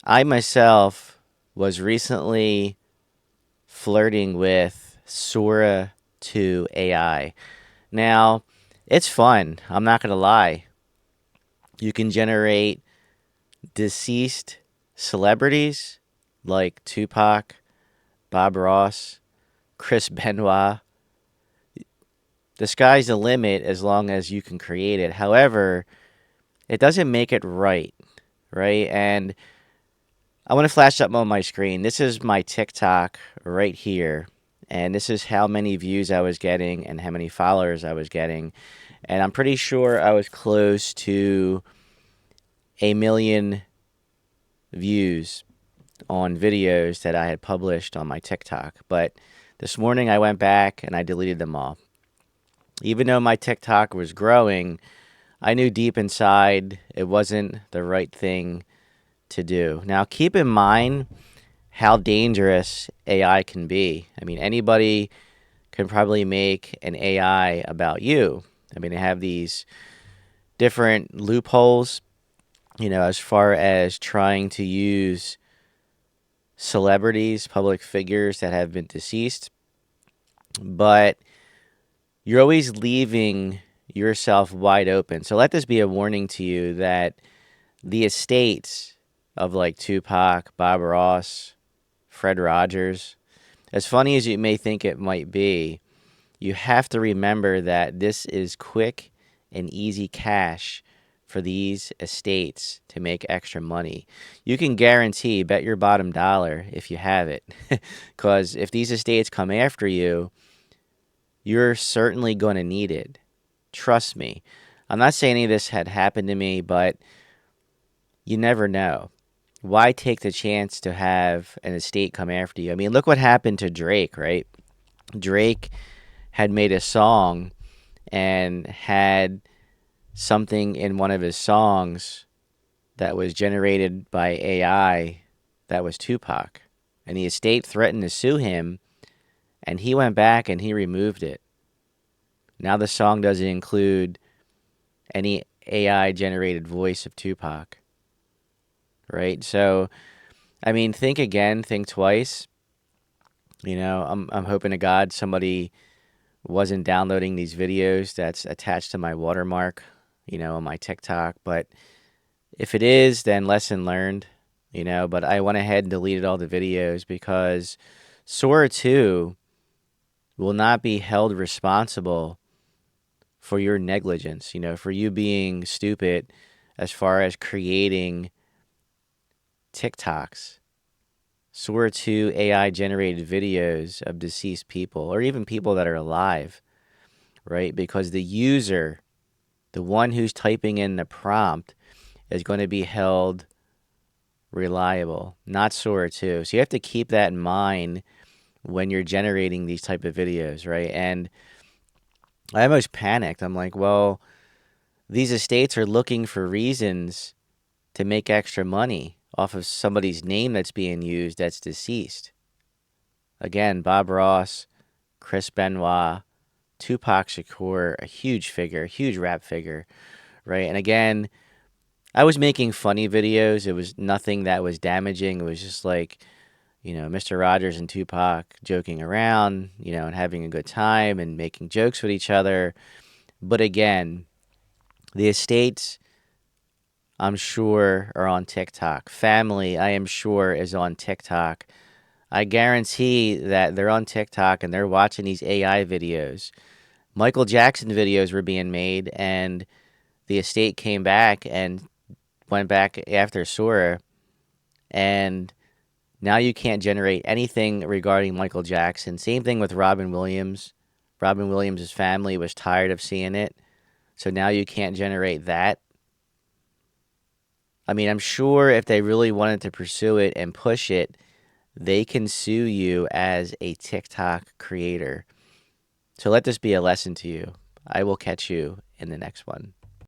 I myself was recently flirting with Sora 2 AI. Now, it's fun. I'm not going to lie. You can generate deceased celebrities like Tupac, Bob Ross, Chris Benoit. The sky's the limit as long as you can create it. However, it doesn't make it right, right? And I want to flash up on my screen. This is my TikTok right here. And this is how many views I was getting and how many followers I was getting. And I'm pretty sure I was close to 1 million views on videos that I had published on my TikTok. But this morning I went back and I deleted them all. Even though my TikTok was growing, I knew deep inside it wasn't the right thing to do. Now, keep in mind how dangerous AI can be. I mean, anybody can probably make an AI about you. I mean, they have these different loopholes, as far as trying to use celebrities, public figures that have been deceased. But you're always leaving yourself wide open. So let this be a warning to you that the estates of like Tupac, Bob Ross, Fred Rogers, as funny as you may think it might be, you have to remember that this is quick and easy cash for these estates to make extra money. You can guarantee, bet your bottom dollar if you have it. Because if these estates come after you, you're certainly going to need it. Trust me. I'm not saying any of this had happened to me, but you never know. Why take the chance to have an estate come after you? I mean, look what happened to Drake, right? Drake had made a song and had something in one of his songs that was generated by AI that was Tupac. And the estate threatened to sue him, and he went back and he removed it. Now the song doesn't include any AI generated voice of Tupac, right? So, I mean, think again, think twice. I'm hoping to God somebody wasn't downloading these videos that's attached to my watermark, on my TikTok. But if it is, then lesson learned, But I went ahead and deleted all the videos because Sora 2 will not be held responsible for your negligence, for you being stupid as far as creating TikToks. Sora 2 AI generated videos of deceased people or even people that are alive, right? Because the user, the one who's typing in the prompt, is going to be held reliable, not Sora 2. So you have to keep that in mind when you're generating these type of videos, right? And I almost panicked. I'm like, well, these estates are looking for reasons to make extra money off of somebody's name that's being used that's deceased. Again, Bob Ross, Chris Benoit, Tupac Shakur, a huge figure, a huge rap figure, right? And again, I was making funny videos. It was nothing that was damaging. It was just like, Mr. Rogers and Tupac joking around, and having a good time and making jokes with each other. But again, the estates, I'm sure, are on TikTok. Family, I am sure, is on TikTok. I guarantee that they're on TikTok and they're watching these AI videos. Michael Jackson videos were being made, and the estate came back and went back after Sora, and now you can't generate anything regarding Michael Jackson. Same thing with Robin Williams. Robin Williams' family was tired of seeing it, so now you can't generate that. I mean, I'm sure if they really wanted to pursue it and push it, they can sue you as a TikTok creator. So let this be a lesson to you. I will catch you in the next one.